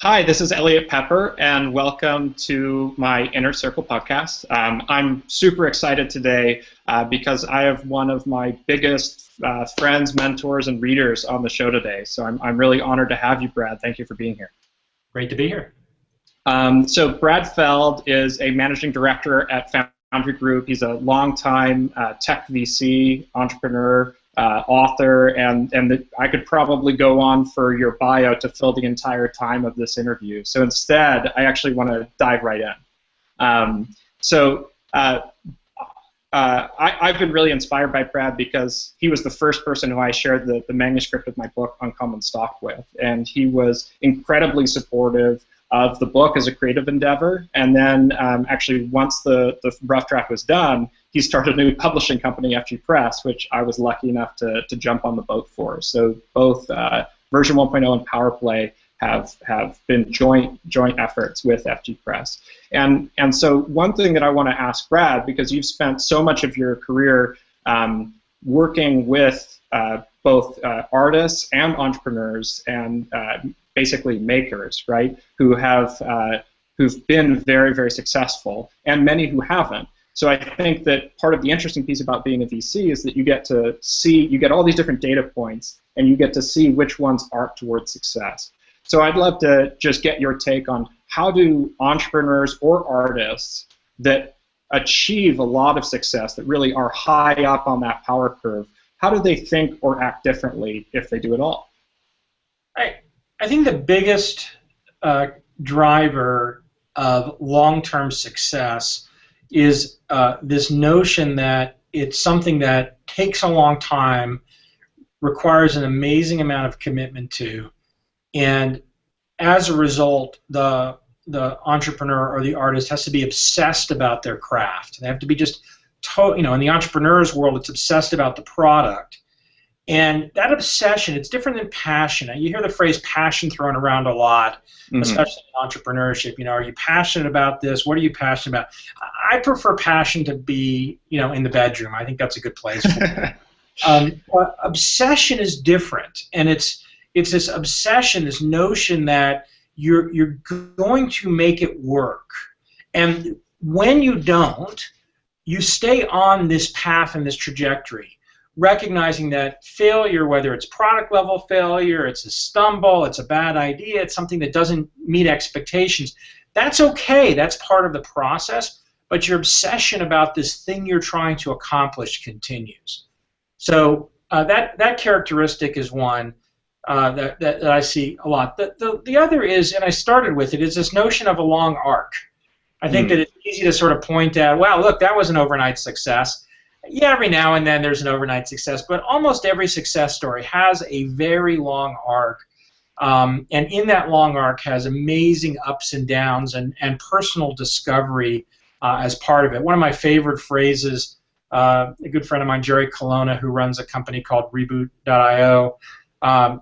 Hi, this is Elliot Pepper, and welcome to my Inner Circle podcast. I'm super excited today because I have one of my biggest friends, mentors, and readers on the show today. So I'm really honored to have you, Brad. Thank you for being here. Great to be here. So Brad Feld is a managing director at Foundry Group. He's a longtime tech VC entrepreneur, author, and I could probably go on for your bio to fill the entire time of this interview. So instead, I actually want to dive right in. I've been really inspired by Brad because he was the first person who I shared the manuscript of my book Uncommon Stock with, and he was incredibly supportive of the book as a creative endeavor, and then actually once the rough draft was done, he started a new publishing company, FG Press, which I was lucky enough to jump on the boat for. So both version 1.0 and PowerPlay have been joint efforts with FG Press. And so one thing that I want to ask Brad, because you've spent so much of your career working with both artists and entrepreneurs and basically makers, right, who've been very, very successful, and many who haven't. So I think that part of the interesting piece about being a VC is that you get all these different data points, and you get to see which ones arc towards success. So I'd love to just get your take on how do entrepreneurs or artists that achieve a lot of success, that really are high up on that power curve, how do they think or act differently if they do it all? I think the biggest driver of long-term success is this notion that it's something that takes a long time, requires an amazing amount of commitment to, and as a result, the entrepreneur or the artist has to be obsessed about their craft. They have to be just, in the entrepreneur's world, it's obsessed about the product. And that obsession, it's different than passion. You hear the phrase passion thrown around a lot, especially in entrepreneurship. Are you passionate about this? What are you passionate about? I prefer passion to be, in the bedroom. I think that's a good place for it. Obsession is different, and it's this obsession, this notion that you're going to make it work. And when you don't, you stay on this path and this trajectory, recognizing that failure, whether it's product level failure, it's a stumble, it's a bad idea, it's something that doesn't meet expectations, that's okay, that's part of the process, but your obsession about this thing you're trying to accomplish continues. So that characteristic is one that I see a lot. The other is, and I started with it, is this notion of a long arc. I think that it's easy to sort of point at, wow, look, that was an overnight success. Yeah, every now and then there's an overnight success, but almost every success story has a very long arc, and in that long arc has amazing ups and downs and personal discovery as part of it. One of my favorite phrases, a good friend of mine, Jerry Colonna, who runs a company called Reboot.io,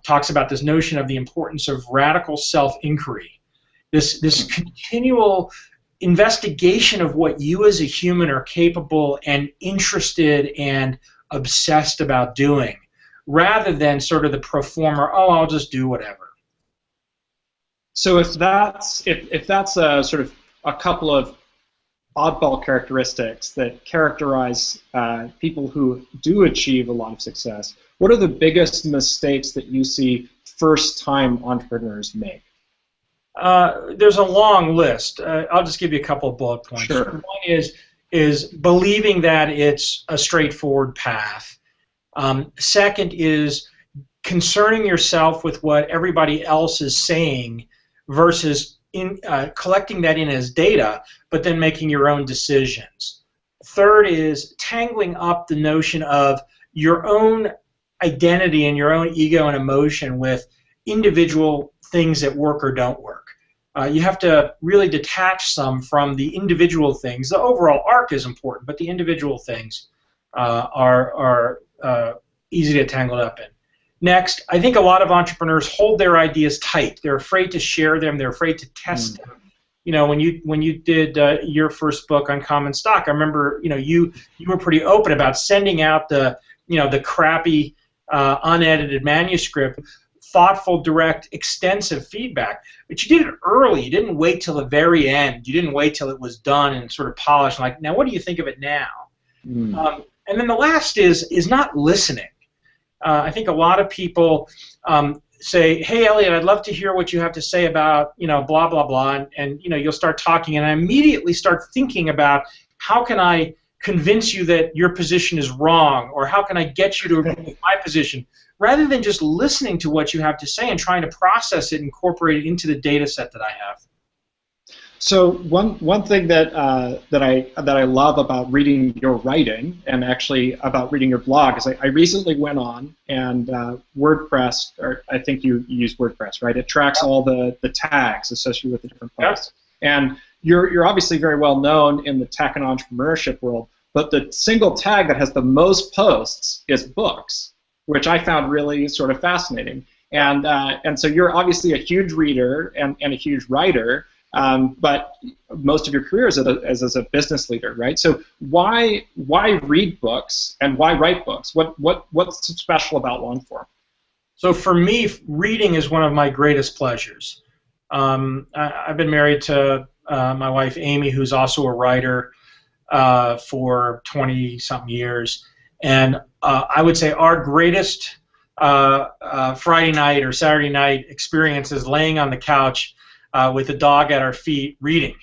talks about this notion of the importance of radical self-inquiry, this continual investigation of what you as a human are capable and interested and obsessed about doing, rather than sort of the pro forma, oh, I'll just do whatever. So if that's a sort of a couple of oddball characteristics that characterize people who do achieve a lot of success, what are the biggest mistakes that you see first-time entrepreneurs make? There's a long list. I'll just give you a couple of bullet points. Sure. One is believing that it's a straightforward path. Second is concerning yourself with what everybody else is saying versus collecting that in as data, but then making your own decisions. Third is tangling up the notion of your own identity and your own ego and emotion with individual things that work or don't work. You have to really detach some from the individual things. The overall arc is important, but the individual things are easy to get tangled up in. Next, I think a lot of entrepreneurs hold their ideas tight. They're afraid to share them. They're afraid to test them. When you did your first book, Uncommon Stock, I remember you were pretty open about sending out the crappy unedited manuscript thoughtful, direct, extensive feedback. But you did it early. You didn't wait till the very end. You didn't wait till it was done and sort of polished. Like, now what do you think of it now? And then the last is not listening. I think a lot of people say, hey, Elliot, I'd love to hear what you have to say about, blah, blah, blah. And you'll start talking, and I immediately start thinking about how can I convince you that your position is wrong, or how can I get you to agree with my position, rather than just listening to what you have to say and trying to process it and incorporate it into the data set that I have. So one thing that I love about reading your writing, and actually about reading your blog, is I recently went on and WordPress, or I think you use WordPress, right? It tracks all the tags associated with the different posts. And you're obviously very well known in the tech and entrepreneurship world, but the single tag that has the most posts is books, which I found really sort of fascinating. And so you're obviously a huge reader and a huge writer. But most of your career is as a business leader, right? So why read books and why write books? What's special about long form? So for me, reading is one of my greatest pleasures. I've been married to my wife Amy, who's also a writer, for 20-something years, and I would say our greatest Friday night or Saturday night experience is laying on the couch with the dog at our feet, reading.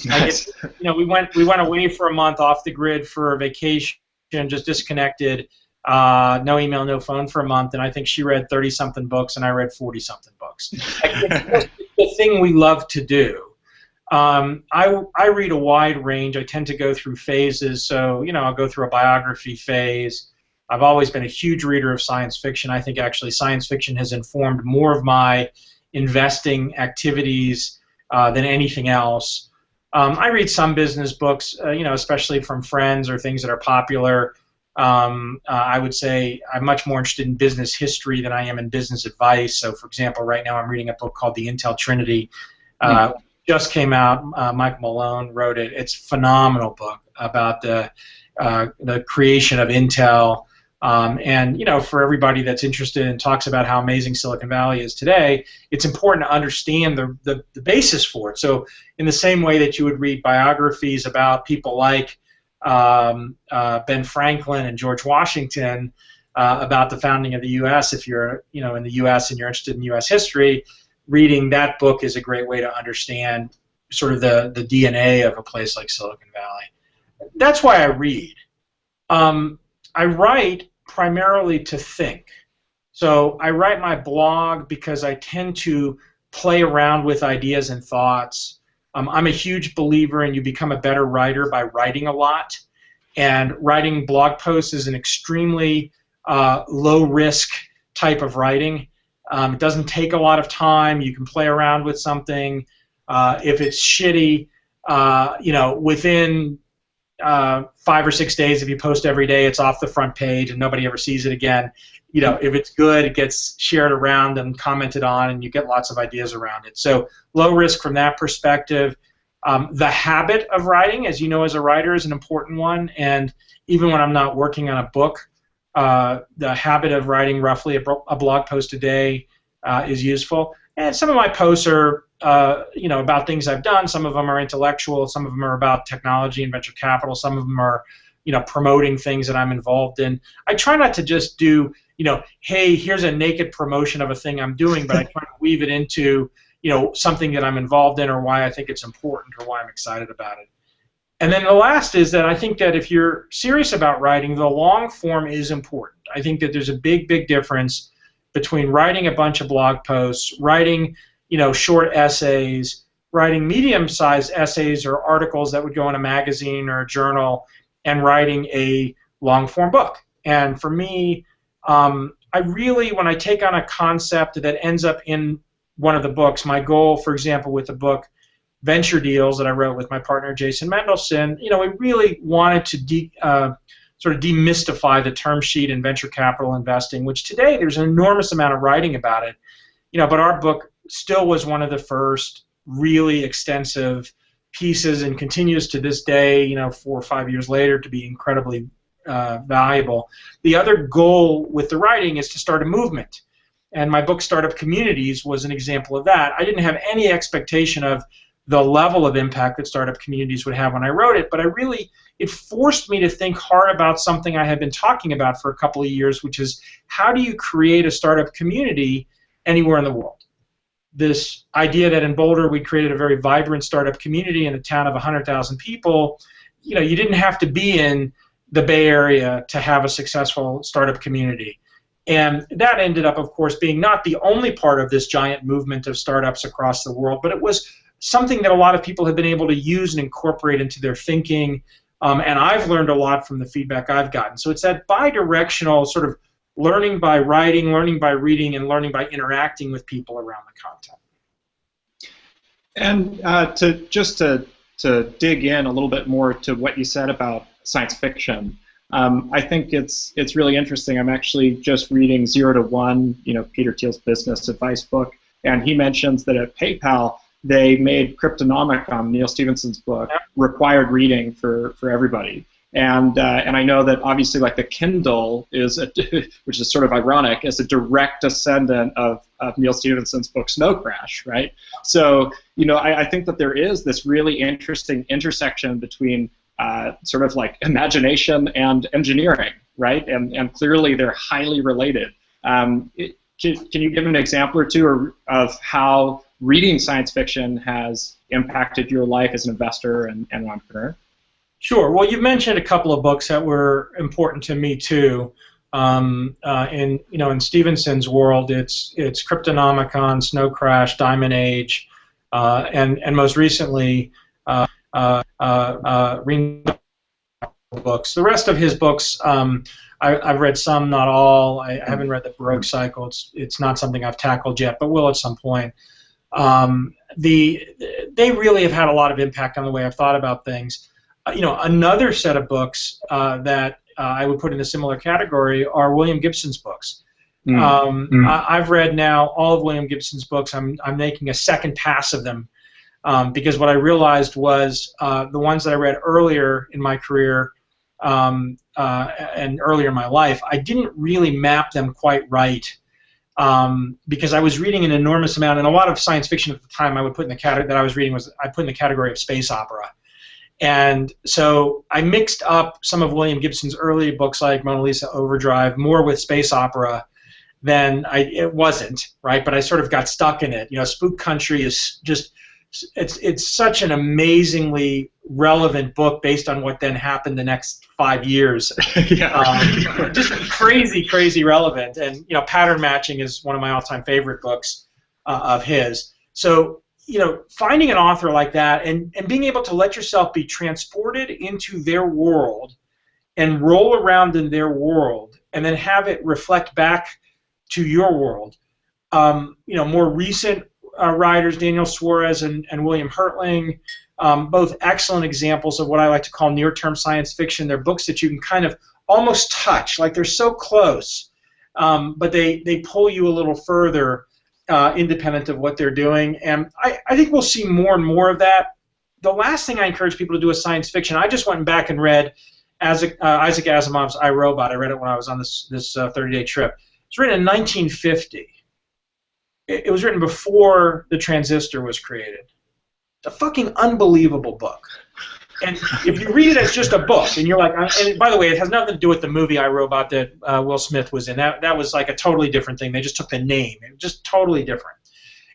Nice. We went away for a month off the grid for a vacation, just disconnected, no email, no phone for a month, and I think she read 30-something books and I read 40-something books. It's the thing we love to do. I read a wide range. I tend to go through phases, so I'll go through a biography phase. I've always been a huge reader of science fiction. I think actually science fiction has informed more of my investing activities than anything else. I read some business books, especially from friends or things that are popular. I would say I'm much more interested in business history than I am in business advice. So, for example, right now I'm reading a book called The Intel Trinity. Just came out. Michael Malone wrote it. It's a phenomenal book about the creation of Intel. And for everybody that's interested and talks about how amazing Silicon Valley is today, it's important to understand the basis for it. So in the same way that you would read biographies about people like Ben Franklin and George Washington about the founding of the U.S., if you're in the U.S. and you're interested in U.S. history, reading that book is a great way to understand sort of the DNA of a place like Silicon Valley. That's why I read. I write primarily to think. So I write my blog because I tend to play around with ideas and thoughts. I'm a huge believer in you become a better writer by writing a lot. And writing blog posts is an extremely low-risk type of writing. It doesn't take a lot of time. You can play around with something. If it's shitty, within 5 or 6 days, if you post every day, it's off the front page and nobody ever sees it again. If it's good, it gets shared around and commented on, and you get lots of ideas around it. So low risk from that perspective. The habit of writing, as you know, as a writer, is an important one. And even when I'm not working on a book, the habit of writing roughly a blog post a day is useful. And some of my posts are about things I've done. Some of them are intellectual. Some of them are about technology and venture capital. Some of them are, promoting things that I'm involved in. I try not to just do, hey, here's a naked promotion of a thing I'm doing, but I try to weave it into, something that I'm involved in or why I think it's important or why I'm excited about it. And then the last is that I think that if you're serious about writing, the long form is important. I think that there's a big, big difference between writing a bunch of blog posts, writing short essays, writing medium-sized essays or articles that would go in a magazine or a journal, and writing a long-form book. And for me, I really, when I take on a concept that ends up in one of the books, my goal, for example, with the book Venture Deals that I wrote with my partner Jason Mendelson, we really wanted to sort of demystify the term sheet in venture capital investing, which today there's an enormous amount of writing about it, but our book still was one of the first really extensive pieces and continues to this day, 4 or 5 years later, to be incredibly valuable. The other goal with the writing is to start a movement. And my book, Startup Communities, was an example of that. I didn't have any expectation of the level of impact that Startup Communities would have when I wrote it, but it forced me to think hard about something I had been talking about for a couple of years, which is how do you create a startup community anywhere in the world? This idea that in Boulder we created a very vibrant startup community in a town of 100,000 people. You didn't have to be in the Bay Area to have a successful startup community. And that ended up, of course, being not the only part of this giant movement of startups across the world, but it was something that a lot of people have been able to use and incorporate into their thinking. And I've learned a lot from the feedback I've gotten. So it's that bi-directional sort of learning by writing, learning by reading, and learning by interacting with people around the content. And to dig in a little bit more to what you said about science fiction, I think it's really interesting. I'm actually just reading 0 to 1, Peter Thiel's business advice book, and he mentions that at PayPal they made Cryptonomicon, Neil Stephenson's book, required reading for everybody. And I know that obviously, like the Kindle is, which is sort of ironic, is a direct descendant of Neil Stephenson's book Snow Crash, right? So I think that there is this really interesting intersection between sort of like imagination and engineering, right? And clearly they're highly related. Can you give an example or two of how reading science fiction has impacted your life as an investor and an entrepreneur? Sure. Well, you've mentioned a couple of books that were important to me too. In Stephenson's world, it's Cryptonomicon, Snow Crash, Diamond Age, and most recently, books. The rest of his books, I've read some, not all. I haven't read the Baroque Cycle. It's not something I've tackled yet, but will at some point. They really have had a lot of impact on the way I've thought about things. Another set of books that I would put in a similar category are William Gibson's books. I've read now all of William Gibson's books. I'm making a second pass of them because what I realized was the ones that I read earlier in my career and earlier in my life, I didn't really map them quite right. Because I was reading an enormous amount, and a lot of science fiction at the time I would put in the category that I was reading I put in the category of space opera. And so I mixed up some of William Gibson's early books like Mona Lisa Overdrive more with space opera than it wasn't, right? But I sort of got stuck in it. Spook Country is just, it's such an amazingly relevant book based on what then happened the next 5 years. Just crazy relevant. And Pattern Matching is one of my all-time favorite books of his. So finding an author like that and being able to let yourself be transported into their world and roll around in their world and then have it reflect back to your world. More recent writers, Daniel Suarez and William Hertling, both excellent examples of what I like to call near-term science fiction. They're books that you can kind of almost touch, like they're so close, but they pull you a little further independent of what they're doing. And I think we'll see more and more of that. The last thing I encourage people to do is science fiction. I just went back and read Isaac Asimov's I, Robot. I read it when I was on this 30-day trip. It's written in 1950. It was written before the transistor was created. It's a fucking unbelievable book. And if you read it as just a book, and you're like, and by the way, it has nothing to do with the movie I, Robot that Will Smith was in. That was like a totally different thing. They just took the name. It was just totally different.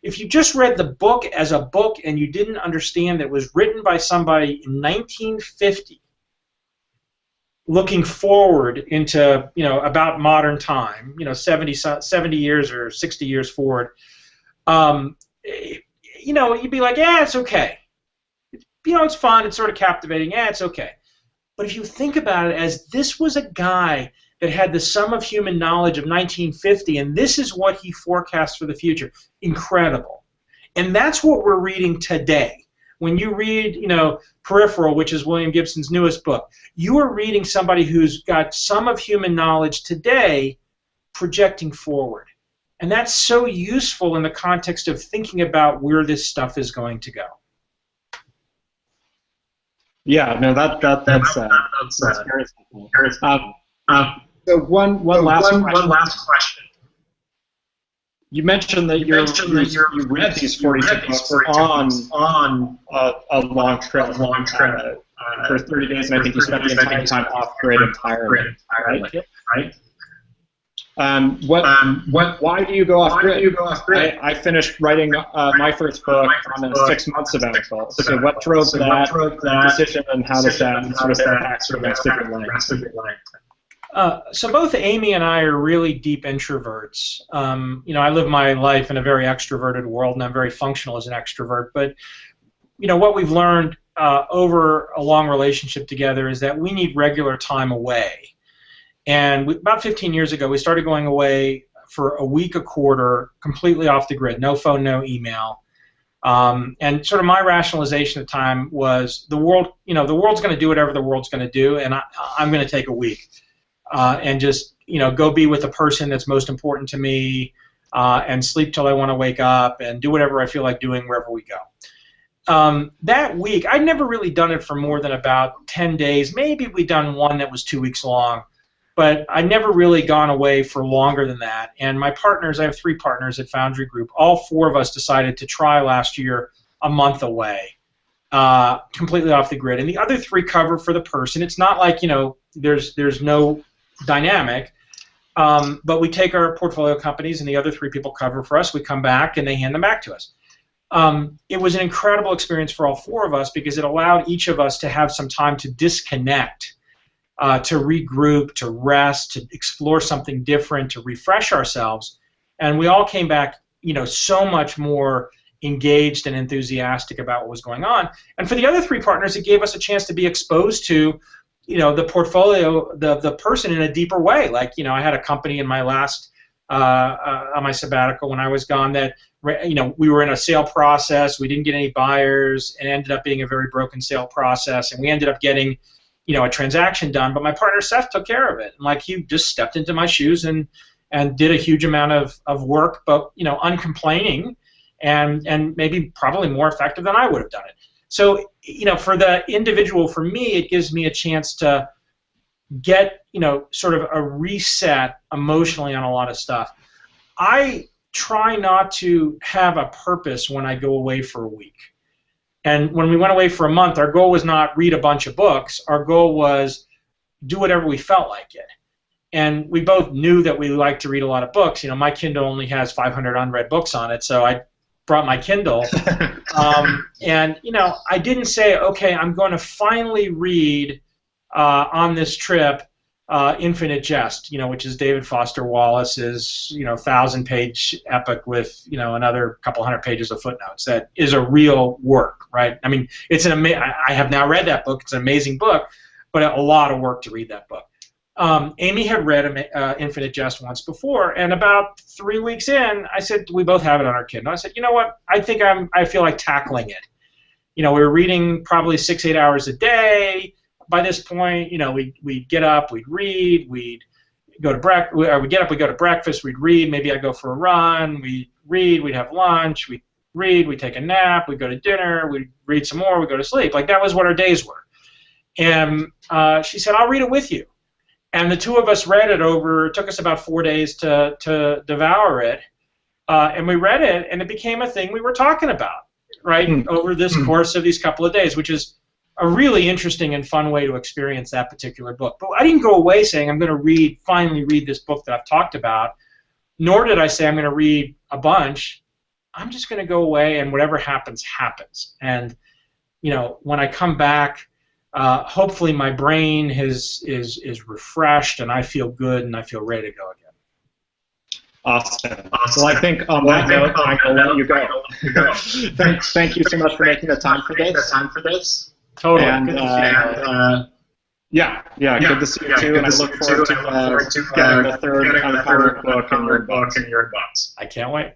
If you just read the book as a book and you didn't understand that it was written by somebody in 1950, looking forward into, about modern time, 70 years or 60 years forward, you'd be like, yeah, it's okay. It's fun, it's sort of captivating, yeah, it's okay. But if you think about it as this was a guy that had the sum of human knowledge of 1950, and this is what he forecasts for the future, incredible. And that's what we're reading today. When you read, Peripheral, which is William Gibson's newest book, you are reading somebody who's got some of human knowledge today projecting forward. And that's so useful in the context of thinking about where this stuff is going to go. Yeah, no, that's very simple. So one last question. You mentioned that you read these 42 books on a long trip for 30 days, and I think you spent the entire time off grid entirely, right? Right. Why do you go off grid? I finished writing my first book on a 6-month sabbatical. So what drove that decision, and how does that sort of impact the rest of your life? So both Amy and I are really deep introverts. I live my life in a very extroverted world, and I'm very functional as an extrovert. But what we've learned over a long relationship together is that we need regular time away. And about 15 years ago, we started going away for a week a quarter, completely off the grid, no phone, no email. And sort of my rationalization at the time was the world's going to do whatever the world's going to do, and I'm going to take a week. And just go be with the person that's most important to me, and sleep till I want to wake up, and do whatever I feel like doing wherever we go. That week, I'd never really done it for more than about 10 days. Maybe we'd done one that was 2 weeks long, but I'd never really gone away for longer than that. And my partners, I have 3 partners at Foundry Group, all 4 of us decided to try last year a month away, completely off the grid. And the other 3 cover for the person. It's not like, there's no dynamic, but we take our portfolio companies and the other 3 people cover for us. We come back and they hand them back to us. It was an incredible experience for all 4 of us because it allowed each of us to have some time to disconnect, to regroup, to rest, to explore something different, to refresh ourselves. And we all came back, so much more engaged and enthusiastic about what was going on. And for the other 3 partners, it gave us a chance to be exposed to the portfolio, the person in a deeper way. Like, I had a company in my last, on my sabbatical when I was gone that, we were in a sale process, we didn't get any buyers, and it ended up being a very broken sale process, and we ended up getting, a transaction done, but my partner Seth took care of it. And like, he just stepped into my shoes and did a huge amount of work, but, uncomplaining, and maybe probably more effective than I would have done it. So, for the individual, for me, it gives me a chance to get, sort of a reset emotionally on a lot of stuff. I try not to have a purpose when I go away for a week. And when we went away for a month, our goal was not read a bunch of books. Our goal was do whatever we felt like it. And we both knew that we liked to read a lot of books. My Kindle only has 500 unread books on it, so I brought my Kindle, and I didn't say, okay, I'm going to finally read on this trip Infinite Jest, which is David Foster Wallace's 1,000-page epic with another couple hundred pages of footnotes. That is a real work, right? I mean, it's I have now read that book. It's an amazing book, but a lot of work to read that book. Amy had read Infinite Jest once before, and about 3 weeks in, I said, we both have it on our Kindle. I said, you know what? I think I feel like tackling it. We were reading probably 6-8 hours a day. By this point, we'd get up, we'd read, we'd go to we'd get up, we'd go to breakfast, we'd read. Maybe I'd go for a run. We'd read, we'd have lunch, we'd read, we'd take a nap, we'd go to dinner, we'd read some more, we'd go to sleep. Like, that was what our days were. And she said, I'll read it with you. And the 2 of us read it it took us about 4 days to devour it. And we read it, and it became a thing we were talking about, right, over this course of these couple of days, which is a really interesting and fun way to experience that particular book. But I didn't go away saying I'm going to finally read this book that I've talked about, nor did I say I'm going to read a bunch. I'm just going to go away, and whatever happens, happens. And, when I come back, hopefully my brain is refreshed, and I feel good, and I feel ready to go again. Awesome. Well, I think on that note, I'll let you go. Thank you so much for making the time for this. Totally. And, good to good to see you too, and I look forward to getting the 3rd Unpowered book in your inbox. I can't wait.